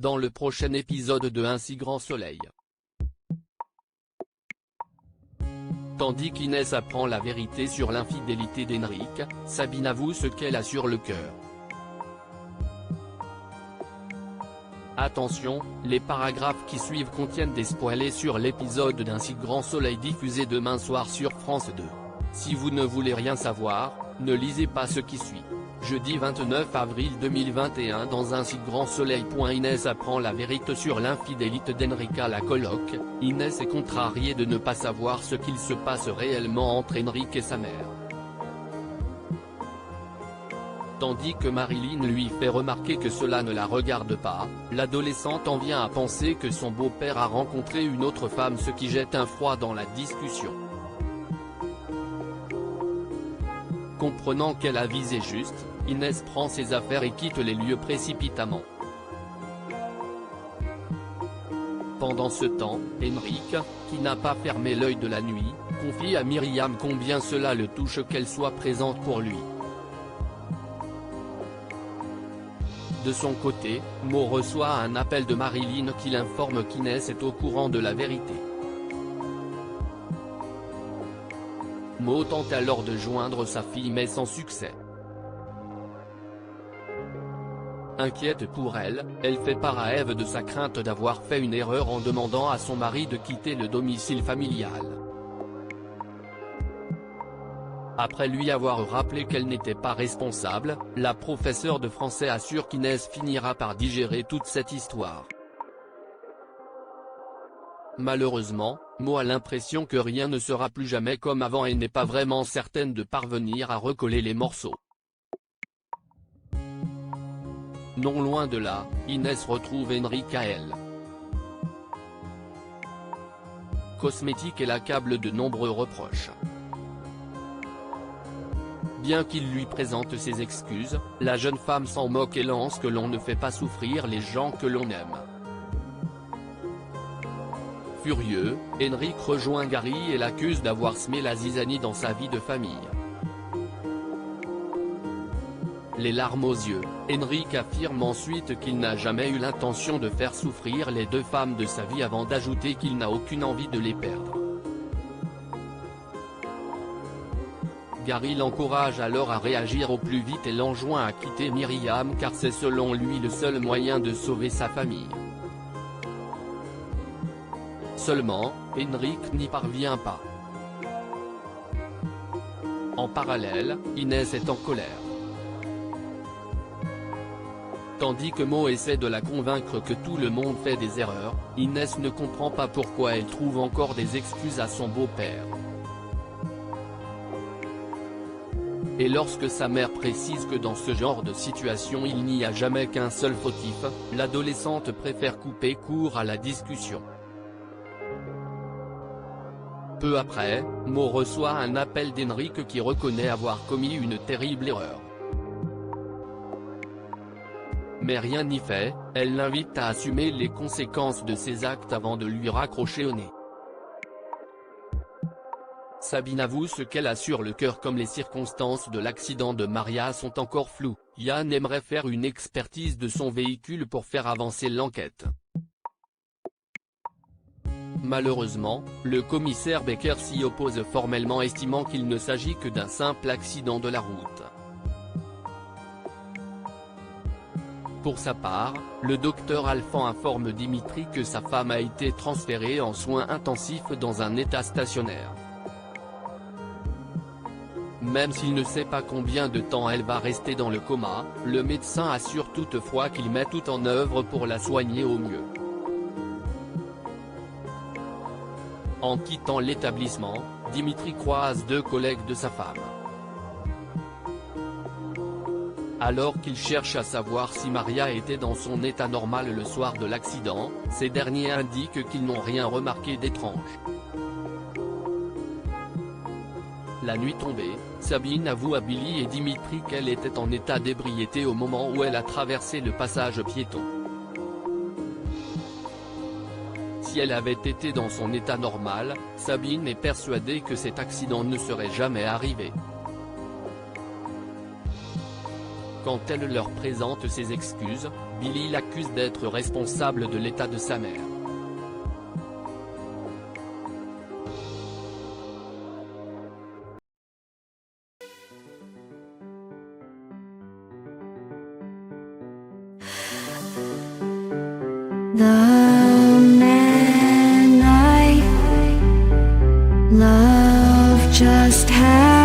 dans le prochain épisode de Un si grand soleil. Tandis qu'Inès apprend la vérité sur l'infidélité d'Henrik, Sabine avoue ce qu'elle a sur le cœur. Attention, les paragraphes qui suivent contiennent des spoilers sur l'épisode d'Un si grand soleil diffusé demain soir sur France 2. Si vous ne voulez rien savoir, ne lisez pas ce qui suit. Jeudi 29 avril 2021 dans Un si grand soleil. Inès apprend la vérité sur l'infidélité d'Henrik à la coloc. Inès est contrariée de ne pas savoir ce qu'il se passe réellement entre Henrik et sa mère. Tandis que Marilyn lui fait remarquer que cela ne la regarde pas, l'adolescente en vient à penser que son beau-père a rencontré une autre femme, ce qui jette un froid dans la discussion. Comprenant qu'elle a visé juste, Inès prend ses affaires et quitte les lieux précipitamment. Pendant ce temps, Henrik, qui n'a pas fermé l'œil de la nuit, confie à Myriam combien cela le touche qu'elle soit présente pour lui. De son côté, Mo reçoit un appel de Marilyn qui l'informe qu'Inès est au courant de la vérité. Mo tente alors de joindre sa fille mais sans succès. Inquiète pour elle, elle fait part à Eve de sa crainte d'avoir fait une erreur en demandant à son mari de quitter le domicile familial. Après lui avoir rappelé qu'elle n'était pas responsable, la professeure de français assure qu'Inès finira par digérer toute cette histoire. Malheureusement, Mo a l'impression que rien ne sera plus jamais comme avant et n'est pas vraiment certaine de parvenir à recoller les morceaux. Non loin de là, Inès retrouve Henrik à elle. Cosmétique et l'accable de nombreux reproches. Bien qu'il lui présente ses excuses, la jeune femme s'en moque et lance que l'on ne fait pas souffrir les gens que l'on aime. Furieux, Henrik rejoint Gary et l'accuse d'avoir semé la zizanie dans sa vie de famille. Les larmes aux yeux, Henrik affirme ensuite qu'il n'a jamais eu l'intention de faire souffrir les deux femmes de sa vie avant d'ajouter qu'il n'a aucune envie de les perdre. Gary l'encourage alors à réagir au plus vite et l'enjoint à quitter Myriam car c'est selon lui le seul moyen de sauver sa famille. Seulement, Henrik n'y parvient pas. En parallèle, Inès est en colère. Tandis que Mo essaie de la convaincre que tout le monde fait des erreurs, Inès ne comprend pas pourquoi elle trouve encore des excuses à son beau-père. Et lorsque sa mère précise que dans ce genre de situation il n'y a jamais qu'un seul fautif, l'adolescente préfère couper court à la discussion. Peu après, Mo reçoit un appel d'Henrik qui reconnaît avoir commis une terrible erreur. Mais rien n'y fait, elle l'invite à assumer les conséquences de ses actes avant de lui raccrocher au nez. Sabine avoue ce qu'elle a sur le cœur comme les circonstances de l'accident de Maria sont encore floues. Yann aimerait faire une expertise de son véhicule pour faire avancer l'enquête. Malheureusement, le commissaire Becker s'y oppose formellement estimant qu'il ne s'agit que d'un simple accident de la route. Pour sa part, le docteur Alphand informe Dimitri que sa femme a été transférée en soins intensifs dans un état stationnaire. Même s'il ne sait pas combien de temps elle va rester dans le coma, le médecin assure toutefois qu'il met tout en œuvre pour la soigner au mieux. En quittant l'établissement, Dimitri croise deux collègues de sa femme. Alors qu'il cherche à savoir si Maria était dans son état normal le soir de l'accident, ces derniers indiquent qu'ils n'ont rien remarqué d'étrange. La nuit tombée, Sabine avoue à Billy et Dimitri qu'elle était en état d'ébriété au moment où elle a traversé le passage piéton. Si elle avait été dans son état normal, Sabine est persuadée que cet accident ne serait jamais arrivé. Quand elle leur présente ses excuses, Billy l'accuse d'être responsable de l'état de sa mère. The man I love just had